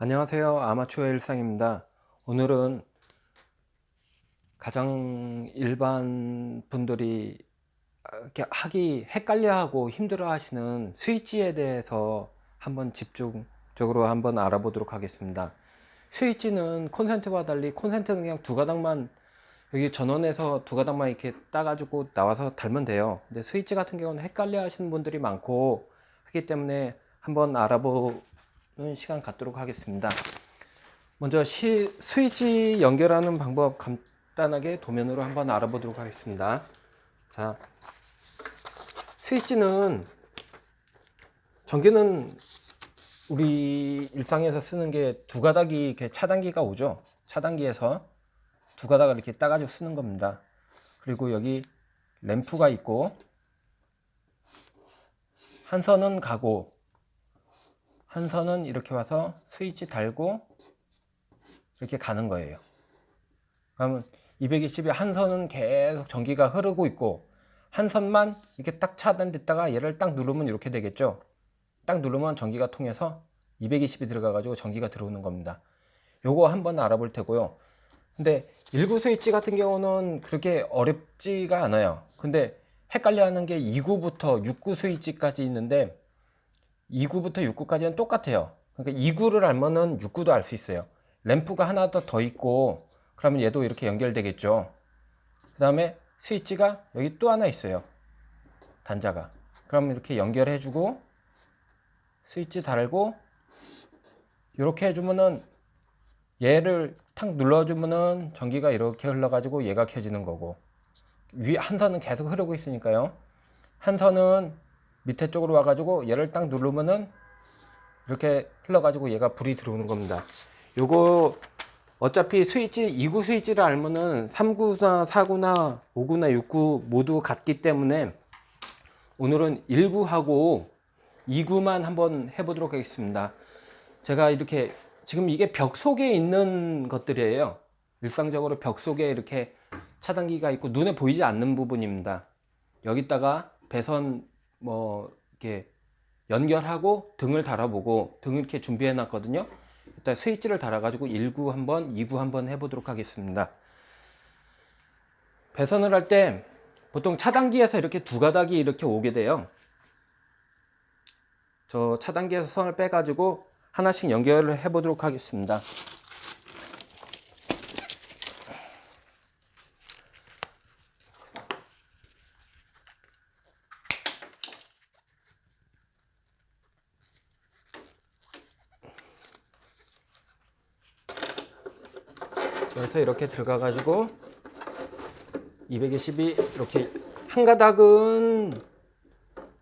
안녕하세요. 아마추어의 일상입니다. 오늘은 가장 일반 분들이 이렇게 하기 헷갈려하고 힘들어 하시는 스위치에 대해서 한번 집중적으로 한번 알아보도록 하겠습니다. 스위치는 콘센트와 달리 콘센트는 그냥 두 가닥만 여기 전원에서 두 가닥만 이렇게 따가지고 나와서 달면 돼요. 근데 스위치 같은 경우는 헷갈려 하시는 분들이 많고 하기 때문에 한번 알아보는 시간 갖도록 하겠습니다. 먼저 스위치 연결하는 방법 간단하게 도면으로 한번 알아보도록 하겠습니다. 자, 스위치는 전기는 우리 일상에서 쓰는 게 두 가닥이 이렇게 차단기가 오죠. 차단기에서 두 가닥을 이렇게 따가지고 쓰는 겁니다. 그리고 여기 램프가 있고 한 선은 가고 한 선은 이렇게 와서 스위치 달고 이렇게 가는 거예요. 그러면 220에 한 선은 계속 전기가 흐르고 있고 한 선만 이렇게 딱 차단됐다가 얘를 딱 누르면 이렇게 되겠죠. 딱 누르면 전기가 통해서 220이 들어가 가지고 전기가 들어오는 겁니다. 요거 한번 알아볼 테고요. 근데 일구 스위치 같은 경우는 그렇게 어렵지가 않아요. 근데 헷갈려 하는 게 2구부터 6구 스위치까지 있는데 2구부터 6구까지는 똑같아요. 그러니까 2구를 알면은 6구도 알 수 있어요. 램프가 하나 더 있고 그러면 얘도 이렇게 연결되겠죠. 그 다음에 스위치가 여기 또 하나 있어요. 단자가. 그러면 이렇게 연결해 주고 스위치 달고 이렇게 해주면은 얘를 탁 눌러주면은 전기가 이렇게 흘러가지고 얘가 켜지는 거고 위 한 선은 계속 흐르고 있으니까요. 한 선은 밑에 쪽으로 와가지고 얘를 딱 누르면은 이렇게 흘러가지고 얘가 불이 들어오는 겁니다. 요거 어차피 스위치 2구 스위치를 알면은 3구나 4구나 5구나 6구 모두 같기 때문에 오늘은 1구하고 2구만 한번 해보도록 하겠습니다. 제가 이렇게 지금 이게 벽 속에 있는 것들이에요. 일상적으로 벽 속에 이렇게 차단기가 있고 눈에 보이지 않는 부분입니다. 여기다가 배선 이렇게 연결하고 등을 달아보고 등을 이렇게 준비해 놨거든요. 일단 스위치를 달아가지고 1구 한번 2구 한번 해보도록 하겠습니다. 배선을 할 때 보통 차단기에서 이렇게 두 가닥이 이렇게 오게 돼요. 저 차단기에서 선을 빼가지고 하나씩 연결을 해보도록 하겠습니다. 그래서 이렇게 들어가 가지고 220이 이렇게 한 가닥은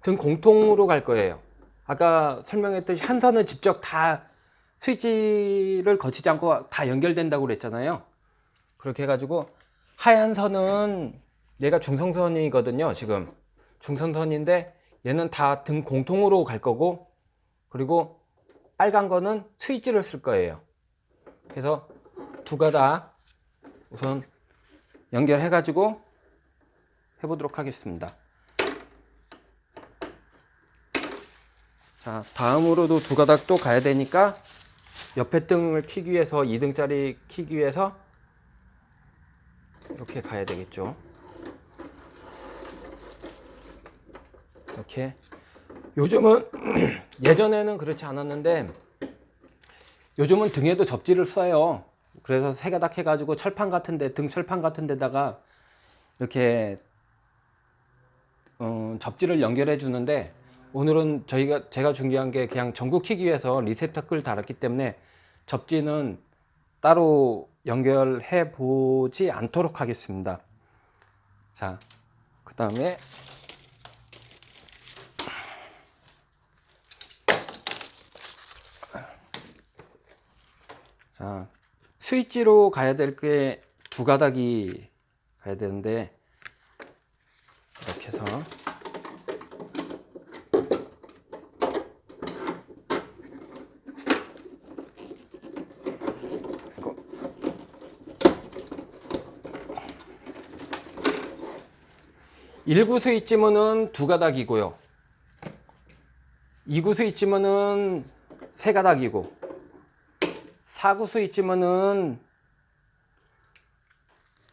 등 공통으로 갈 거예요. 아까 설명했듯이 한 선은 직접 다 스위치를 거치지 않고 다 연결된다고 그랬잖아요. 그렇게 해가지고 하얀 선은 얘가 중성선이거든요. 지금 중성선인데 얘는 다 등 공통으로 갈 거고 그리고 빨간 거는 스위치를 쓸 거예요. 그래서 두 가닥 우선 연결해 가지고 해보도록 하겠습니다. 자, 다음으로도 두 가닥 또 가야 되니까 옆에 등을 켜기 위해서 2등짜리 켜기 위해서 이렇게 가야 되겠죠. 이렇게 요즘은 예전에는 그렇지 않았는데 요즘은 등에도 접지를 써요. 그래서 세 가닥 해가지고 철판 같은데 등 철판 같은 데다가 이렇게 접지를 연결해 주는데 오늘은 제가 준비한 게 그냥 전구 켜기 위해서 리셉터클 달았기 때문에 접지는 따로 연결해 보지 않도록 하겠습니다. 자, 그 다음에 자, 스위치로 가야 될 게 두 가닥이 가야 되는데 이렇게 해서 이거 1구 스위치면은 두 가닥이고요. 2구 스위치면은 세 가닥이고 4구 스위치면은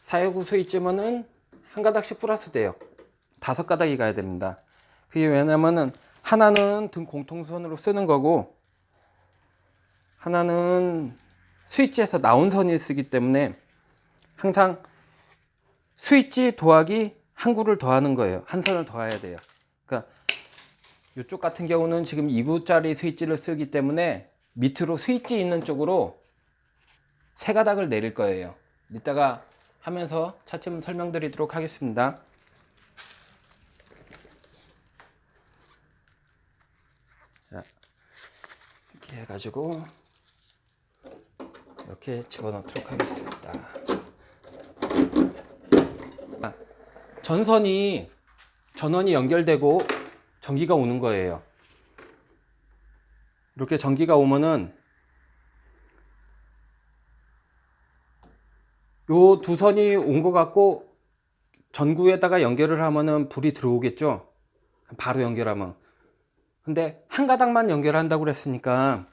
4구 스위치면은 한 가닥씩 플러스 돼요. 5가닥이 가야 됩니다. 그게 왜냐면은 하나는 등 공통선으로 쓰는 거고 하나는 스위치에서 나온 선이 쓰기 때문에 항상 스위치 더하기 한 구를 더하는 거예요. 한 선을 더해야 돼요. 그러니까 이쪽 같은 경우는 지금 2구짜리 스위치를 쓰기 때문에 밑으로 스위치 있는 쪽으로 3가닥을 내릴 거예요. 이따가 하면서 차츰 설명드리도록 하겠습니다. 자, 이렇게 해가지고 이렇게 집어넣도록 하겠습니다. 전원이 연결되고 전기가 오는 거예요. 이렇게 전기가 오면은 요 두 선이 온 것 같고 전구에다가 연결을 하면은 불이 들어오겠죠. 바로 연결하면. 근데 한 가닥만 연결한다고 그랬으니까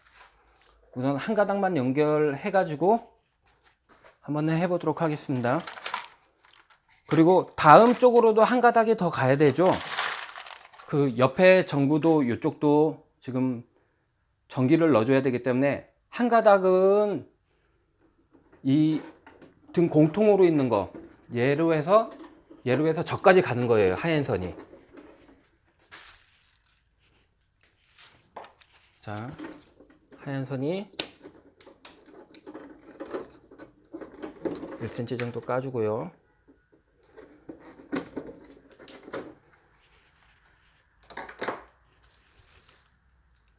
우선 한 가닥만 연결해 가지고 한번 해보도록 하겠습니다. 그리고 다음 쪽으로도 한 가닥이 더 가야 되죠. 그 옆에 전구도 이쪽도 지금 전기를 넣어줘야 되기 때문에 한 가닥은 이 등 공통으로 있는 거 얘로 해서 저까지 가는 거예요. 하얀 선이. 자, 하얀 선이 1cm 정도 까주고요.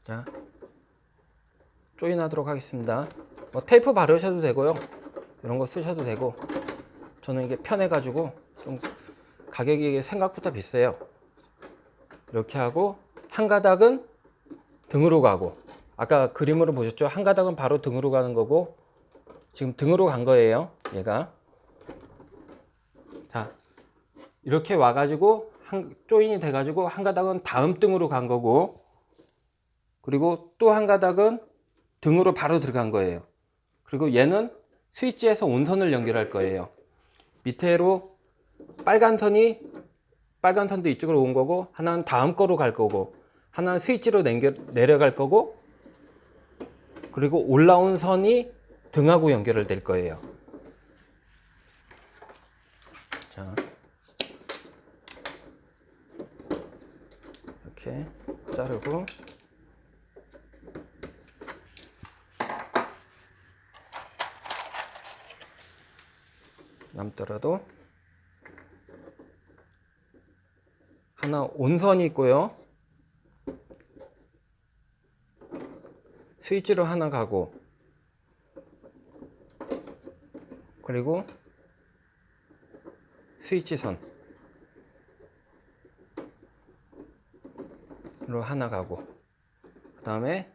자, 조인하도록 하겠습니다. 뭐 테이프 바르셔도 되고요. 이런 거 쓰셔도 되고 저는 이게 편해가지고 좀 가격이 생각보다 비싸요. 이렇게 하고 한 가닥은 등으로 가고 아까 그림으로 보셨죠? 한 가닥은 바로 등으로 가는 거고 지금 등으로 간 거예요. 얘가. 자, 이렇게 와가지고 조인이 돼가지고 한 가닥은 다음 등으로 간 거고 그리고 또 한 가닥은 등으로 바로 들어간 거예요. 그리고 얘는 스위치에서 온선을 연결할 거예요. 밑으로 빨간 선도 이쪽으로 온 거고 하나는 다음 거로 갈 거고 하나는 스위치로 내려갈 거고 그리고 올라온 선이 등하고 연결을 될 거예요. 자, 이렇게 자르고 남더라도 하나 온선이 있고요. 스위치로 하나 가고 그리고 스위치 선으로 하나 가고 그 다음에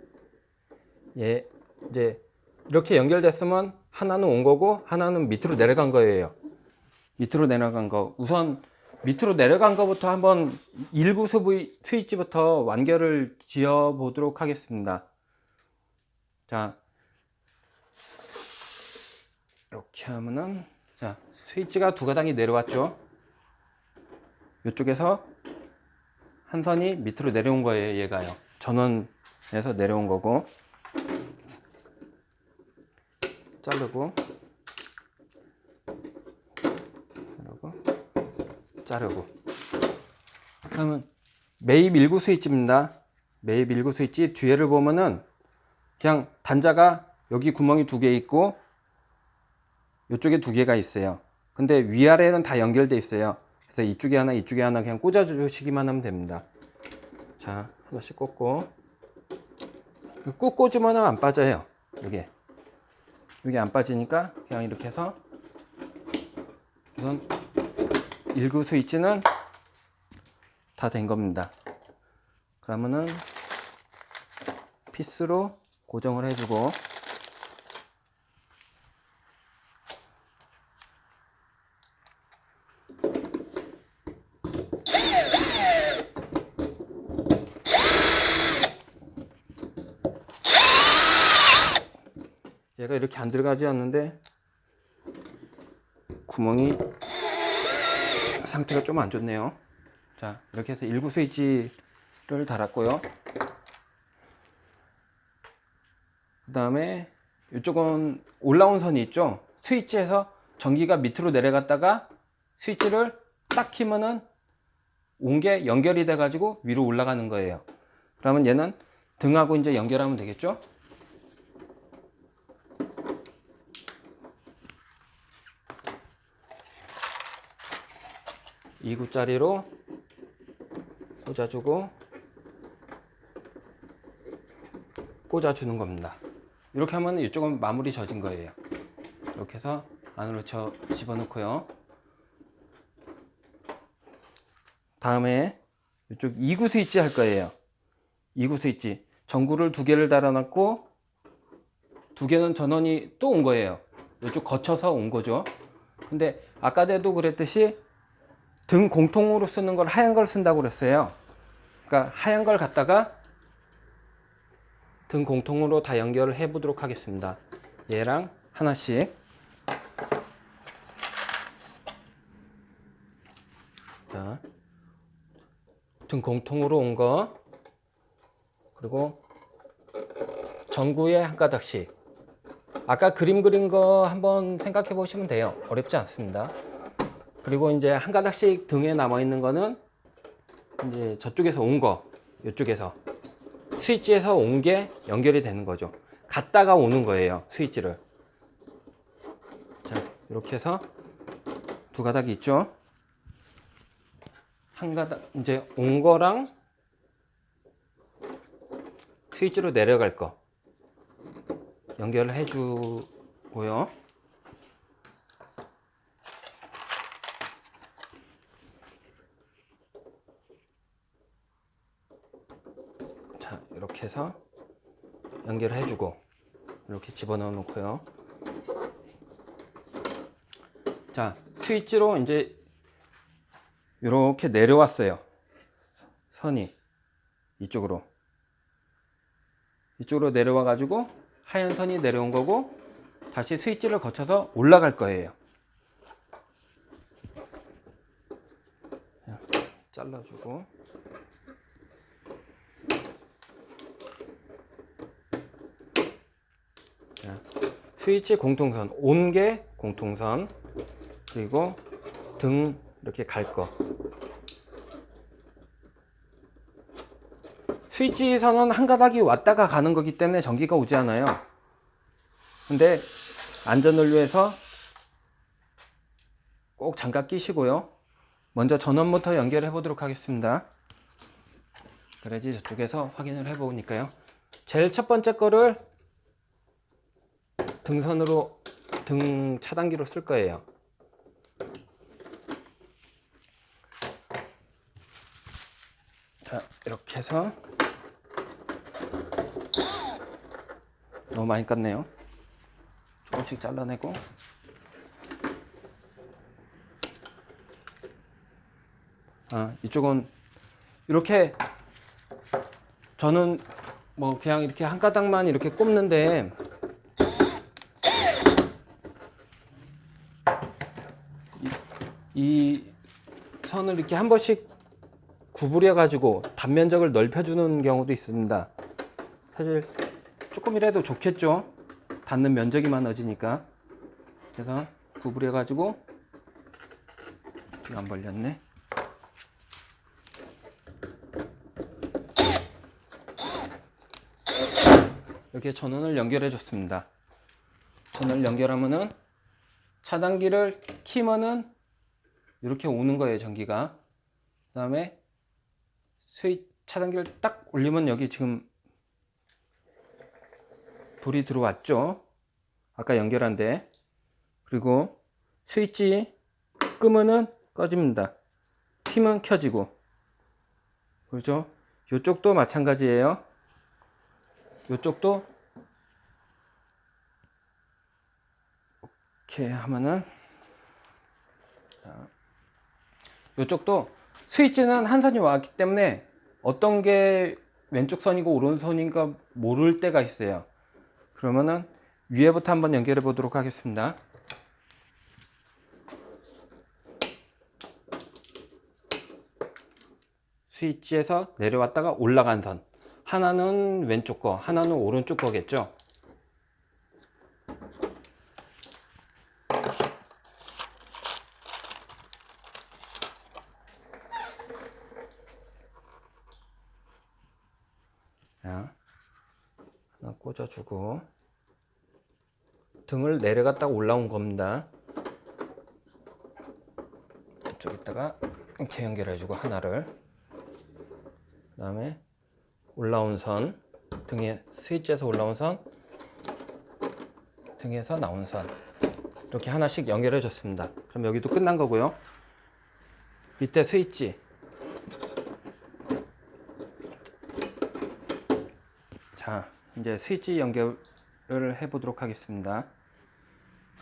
얘 이제 이렇게 연결됐으면 하나는 온 거고 하나는 밑으로 내려간 거예요. 밑으로 내려간 거. 우선 밑으로 내려간 거부터 한번 1구 스위치부터 완결을 지어 보도록 하겠습니다. 자, 이렇게 하면은 자, 스위치가 2가닥이 내려왔죠. 이쪽에서 한 선이 밑으로 내려온 거예요. 얘가요. 전원에서 내려온 거고 자르고 자르고 그러면 매입 1구 스위치입니다. 매입 1구 스위치 뒤에를 보면은 그냥 단자가 여기 구멍이 2개 있고 이쪽에 2개가 있어요. 근데 위아래는 다 연결돼 있어요. 그래서 이쪽에 하나 이쪽에 하나 그냥 꽂아 주시기만 하면 됩니다. 자, 하나씩 꽂고 꾹 꽂으면 안 빠져요. 여기 안 빠지니까 그냥 이렇게 해서 우선 1구 스위치는 다 된 겁니다. 그러면은 피스로 고정을 해주고 얘가 이렇게 안 들어가지 않는데 구멍이 상태가 좀 안 좋네요. 자, 이렇게 해서 1구 스위치를 달았고요. 그 다음에 이쪽은 올라온 선이 있죠. 스위치에서 전기가 밑으로 내려갔다가 스위치를 딱 키면은 온 게 연결이 돼 가지고 위로 올라가는 거예요. 그러면 얘는 등하고 이제 연결하면 되겠죠. 2구짜리로 꽂아주고 꽂아주는 겁니다. 이렇게 하면 이쪽은 마무리 젖은 거예요. 이렇게 해서 안으로 집어넣고요. 다음에 이쪽 2구 스위치 할 거예요. 2구 스위치 전구를 2개를 달아놨고 2개는 전원이 또 온 거예요. 이쪽 거쳐서 온 거죠. 근데 아까도 그랬듯이 등 공통으로 쓰는 걸 하얀 걸 쓴다고 그랬어요. 그러니까 하얀 걸 갖다가 등 공통으로 다 연결을 해 보도록 하겠습니다. 얘랑 하나씩. 자, 등 공통으로 온 거, 그리고 전구에 한 가닥씩. 아까 그림 그린 거 한번 생각해 보시면 돼요. 어렵지 않습니다. 그리고 이제 한 가닥씩 등에 남아 있는 거는 이제 저쪽에서 온 거, 이쪽에서 스위치에서 온 게 연결이 되는 거죠. 갔다가 오는 거예요, 스위치를. 자, 이렇게 해서 2가닥이 있죠. 한 가닥 이제 온 거랑 스위치로 내려갈 거 연결을 해주고요. 자, 이렇게 해서 연결을 해주고 이렇게 집어넣어 놓고요. 자, 스위치로 이제 이렇게 내려왔어요. 선이 이쪽으로 내려와 가지고 하얀 선이 내려온 거고 다시 스위치를 거쳐서 올라갈 거예요. 잘라주고 스위치 공통선, 온 게 공통선, 그리고 등 이렇게 갈 거. 스위치 선은 한 가닥이 왔다가 가는 거기 때문에 전기가 오지 않아요. 근데 안전을 위해서 꼭 장갑 끼시고요. 먼저 전원부터 연결해 보도록 하겠습니다. 그래야지 저쪽에서 확인을 해 보니까요. 제일 첫 번째 거를 등선으로 등 차단기로 쓸 거예요. 자, 이렇게 해서 너무 많이 깠네요. 조금씩 잘라내고 이쪽은 이렇게 저는 뭐 그냥 이렇게 한 가닥만 이렇게 꼽는데 이 선을 이렇게 한 번씩 구부려 가지고 단면적을 넓혀주는 경우도 있습니다. 사실 조금이라도 좋겠죠. 닿는 면적이 많아지니까. 그래서 구부려 가지고 안 벌렸네. 이렇게 전원을 연결해 줬습니다. 전원을 연결하면은 차단기를 키면은 이렇게 오는 거예요, 전기가. 그 다음에 차단기를 딱 올리면 여기 지금 불이 들어왔죠. 아까 연결한 데. 그리고 스위치 끄면은 꺼집니다. 키면 켜지고. 그렇죠? 이쪽도 마찬가지예요. 이쪽도 이렇게 하면은 이쪽도 스위치는 한 선이 왔기 때문에 어떤 게 왼쪽 선이고 오른손인가 모를 때가 있어요. 그러면은 위에부터 한번 연결해 보도록 하겠습니다. 스위치에서 내려왔다가 올라간 선, 하나는 왼쪽 거, 하나는 오른쪽 거겠죠. 자, 하나 꽂아주고 등을 내려갔다가 올라온 겁니다. 이쪽에다가 이렇게 연결해주고 하나를, 그 다음에 올라온 선, 등에 스위치에서 올라온 선, 등에서 나온 선, 이렇게 하나씩 연결해 줬습니다. 그럼 여기도 끝난 거고요. 밑에 스위치, 자 이제 스위치 연결을 해 보도록 하겠습니다.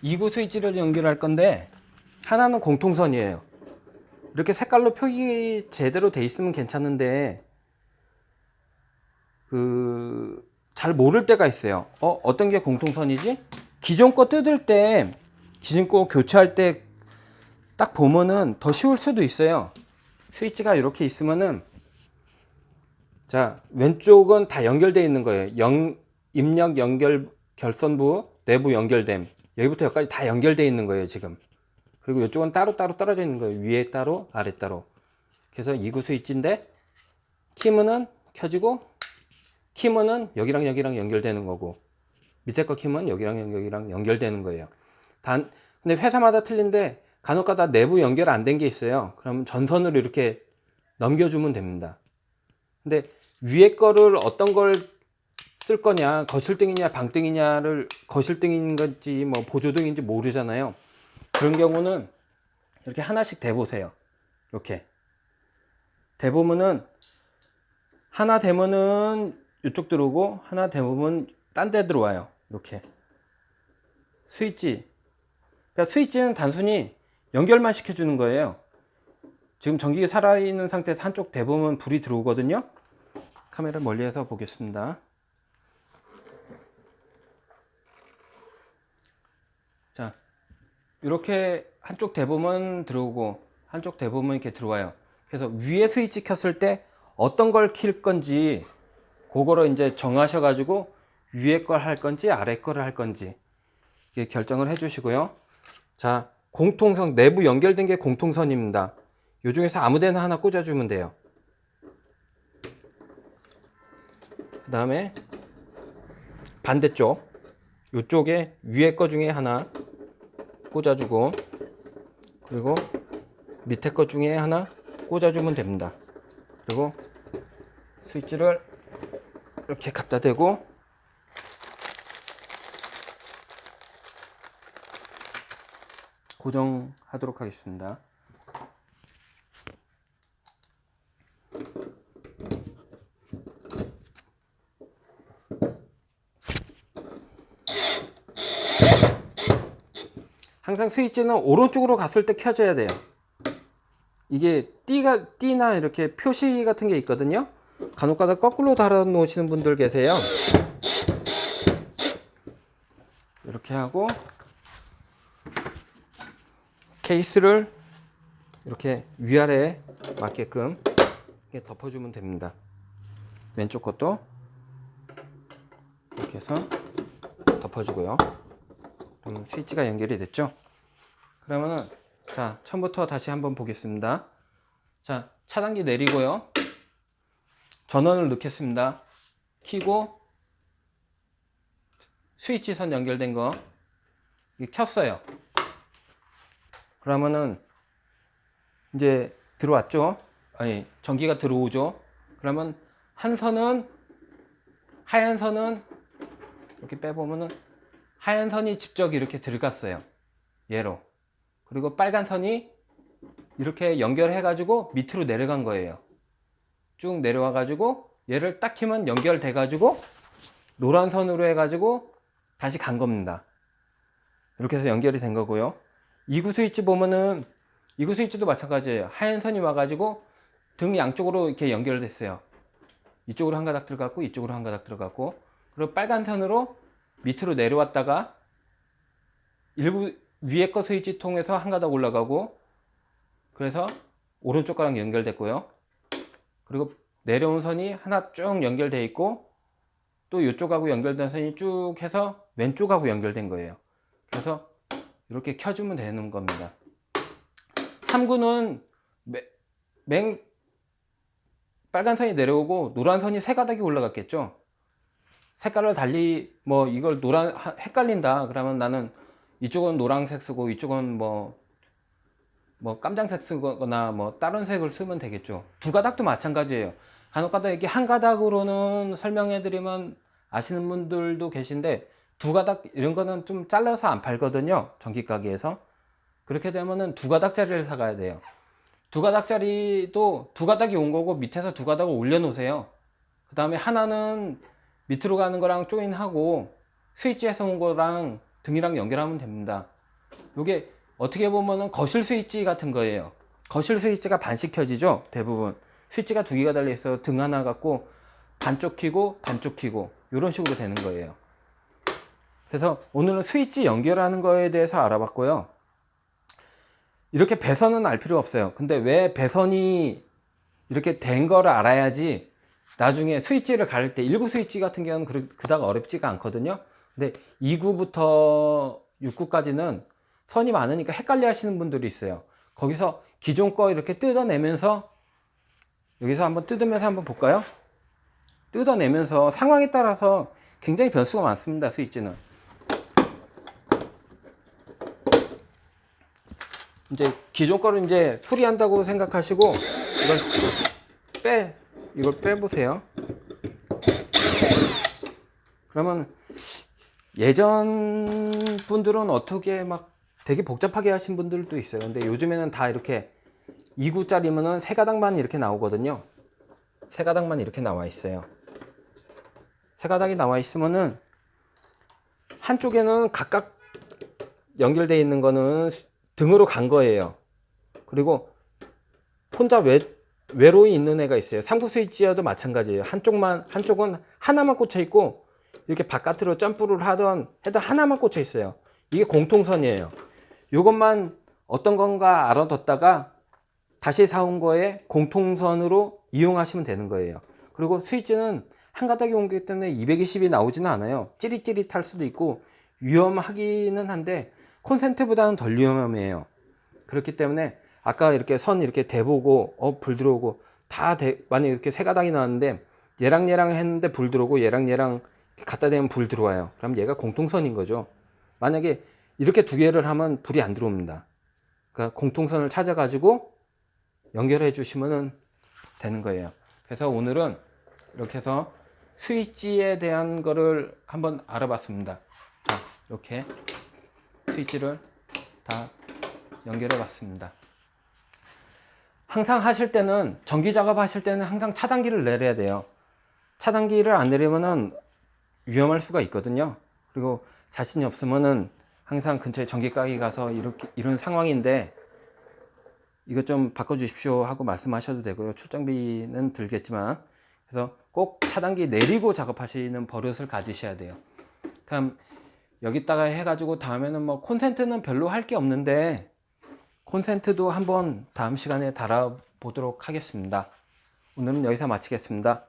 2구 스위치를 연결할 건데 하나는 공통선이에요. 이렇게 색깔로 표기 제대로 돼 있으면 괜찮은데 잘 모를 때가 있어요. 어떤 게 공통선이지? 기존 거 뜯을 때, 기존 거 교체할 때 딱 보면은 더 쉬울 수도 있어요. 스위치가 이렇게 있으면은, 자 왼쪽은 다 연결되어 있는 거예요. 입력 연결 결선부 내부 연결됨, 여기부터 여기까지 다 연결되어 있는 거예요 지금. 그리고 이쪽은 따로따로 떨어져 있는 거예요. 위에 따로 아래 따로. 그래서 2구 스위치인데 키면은 켜지고, 키면은 여기랑 여기랑 연결되는 거고, 밑에 거 키면 여기랑 여기랑 연결되는 거예요. 근데 회사마다 틀린데 간혹가다 내부 연결 안 된 게 있어요. 그럼 전선으로 이렇게 넘겨주면 됩니다. 근데 위에 거를 어떤 걸 쓸 거냐, 거실등이냐 방등이냐를, 거실등인 건지 뭐 보조등인지 모르잖아요. 그런 경우는 이렇게 하나씩 대보세요. 이렇게 대보면은 하나 대면은 이쪽 들어오고, 하나 대보면 딴 데 들어와요. 이렇게 스위치, 그러니까 스위치는 단순히 연결만 시켜주는 거예요. 지금 전기가 살아있는 상태에서 한쪽 대보면 불이 들어오거든요. 카메라 멀리해서 보겠습니다. 자, 이렇게 한쪽 대보면 들어오고 한쪽 대보면 이렇게 들어와요. 그래서 위에 스위치 켰을 때 어떤 걸 킬 건지 그거를 이제 정하셔 가지고 위에 걸 할 건지 아래 거를 할 건지 결정을 해 주시고요. 자, 공통선, 내부 연결된 게 공통선입니다. 요 중에서 아무 데나 하나 꽂아 주면 돼요. 그 다음에 반대쪽 요쪽에 위에 거 중에 하나 꽂아주고, 그리고 밑에 거 중에 하나 꽂아주면 됩니다. 그리고 스위치를 이렇게 갖다 대고 고정하도록 하겠습니다. 항상 스위치는 오른쪽으로 갔을 때 켜져야 돼요. 이게 띠나 이렇게 표시 같은 게 있거든요. 간혹가다 거꾸로 달아 놓으시는 분들 계세요. 이렇게 하고 케이스를 이렇게 위아래에 맞게끔 이렇게 덮어주면 됩니다. 왼쪽 것도 이렇게 해서 덮어주고요. 그럼 스위치가 연결이 됐죠? 그러면은 자, 처음부터 다시 한번 보겠습니다. 자, 차단기 내리고요. 전원을 넣겠습니다. 켜고 스위치 선 연결된 거 켰어요. 그러면은 이제 들어왔죠? 아니, 전기가 들어오죠? 그러면 한 선은, 하얀 선은 이렇게 빼보면은 하얀 선이 직접 이렇게 들어갔어요. 얘로. 그리고 빨간 선이 이렇게 연결해 가지고 밑으로 내려간 거예요. 쭉 내려와 가지고 얘를 딱 키면 연결돼 가지고 노란 선으로 해 가지고 다시 간 겁니다. 이렇게 해서 연결이 된 거고요. 2구 스위치 보면은 2구 스위치도 마찬가지예요. 하얀 선이 와 가지고 등 양쪽으로 이렇게 연결됐어요. 이쪽으로 한 가닥 들어갔고 이쪽으로 한 가닥 들어갔고, 그리고 빨간 선으로 밑으로 내려왔다가 일부 위에 거 스위치 통해서 한 가닥 올라가고, 그래서 오른쪽 거랑 연결됐고요. 그리고 내려온 선이 하나 쭉 연결돼 있고, 또 이쪽하고 연결된 선이 쭉 해서 왼쪽하고 연결된 거예요. 그래서 이렇게 켜주면 되는 겁니다. 3구는 맹 빨간 선이 내려오고 노란 선이 세 가닥이 올라갔겠죠. 색깔로 달리 뭐 이걸 헷갈린다 그러면 나는 이쪽은 노란색 쓰고 이쪽은 뭐 깜장색 쓰거나 뭐 다른 색을 쓰면 되겠죠. 두 가닥도 마찬가지예요. 간혹가다 이렇게 한 가닥으로는 설명해 드리면 아시는 분들도 계신데, 두 가닥 이런 거는 좀 잘라서 안 팔거든요, 전기 가게에서. 그렇게 되면은 두 가닥짜리를 사가야 돼요. 두 가닥짜리도 두 가닥이 온 거고 밑에서 두 가닥을 올려 놓으세요. 그 다음에 하나는 밑으로 가는 거랑 조인하고 스위치에서 온 거랑 등이랑 연결하면 됩니다. 요게 어떻게 보면은 거실 스위치 같은 거예요. 거실 스위치가 반씩 켜지죠, 대부분. 스위치가 두 개가 달려 있어요. 등 하나 갖고 반쪽 켜고 반쪽 켜고 이런 식으로 되는 거예요. 그래서 오늘은 스위치 연결하는 거에 대해서 알아봤고요. 이렇게 배선은 알 필요 없어요. 근데 왜 배선이 이렇게 된 거를 알아야지 나중에 스위치를 가릴 때 1구 스위치 같은 경우는 그닥 어렵지가 않거든요. 근데 2구부터 6구까지는 선이 많으니까 헷갈려 하시는 분들이 있어요. 거기서 기존 거 이렇게 뜯어내면서, 여기서 한번 뜯으면서 한번 볼까요? 뜯어내면서 상황에 따라서 굉장히 변수가 많습니다, 스위치는. 이제 기존 거를 이제 수리한다고 생각하시고 이걸 빼보세요. 그러면 예전 분들은 어떻게 막 되게 복잡하게 하신 분들도 있어요. 근데 요즘에는 다 이렇게 2구짜리면은 세 가닥만 이렇게 나오거든요. 세 가닥만 이렇게 나와 있어요. 세 가닥이 나와 있으면은 한쪽에는 각각 연결되어 있는 거는 등으로 간 거예요. 그리고 혼자 외로이 있는 애가 있어요. 3구 스위치여도 마찬가지예요. 한쪽은 하나만 꽂혀 있고, 이렇게 바깥으로 점프를 하던 하나만 꽂혀 있어요. 이게 공통선이에요. 이것만 어떤 건가 알아뒀다가 다시 사온 거에 공통선으로 이용하시면 되는 거예요. 그리고 스위치는 한 가닥이 온 거기 때문에 220이 나오지는 않아요. 찌릿찌릿할 수도 있고 위험하기는 한데 콘센트보다는 덜 위험해요. 그렇기 때문에 아까 이렇게 선 이렇게 대보고 불 들어오고 만약에 이렇게 세 가닥이 나왔는데 얘랑 했는데 불 들어오고 얘랑 갖다 대면 불 들어와요. 그럼 얘가 공통선인 거죠. 만약에 이렇게 두 개를 하면 불이 안 들어옵니다. 그러니까 공통선을 찾아가지고 연결해 주시면 되는 거예요. 그래서 오늘은 이렇게 해서 스위치에 대한 거를 한번 알아봤습니다. 자, 이렇게 스위치를 다 연결해 봤습니다. 항상 하실 때는, 전기 작업 하실 때는 항상 차단기를 내려야 돼요. 차단기를 안 내리면은 위험할 수가 있거든요. 그리고 자신이 없으면은 항상 근처에 전기 가게 가서 이런 상황인데 이것 좀 바꿔주십시오 하고 말씀하셔도 되고요. 출장비는 들겠지만, 그래서 꼭 차단기 내리고 작업하시는 버릇을 가지셔야 돼요. 그럼 여기다가 해가지고 다음에는 뭐 콘센트는 별로 할 게 없는데 콘센트도 한번 다음 시간에 달아보도록 하겠습니다. 오늘은 여기서 마치겠습니다.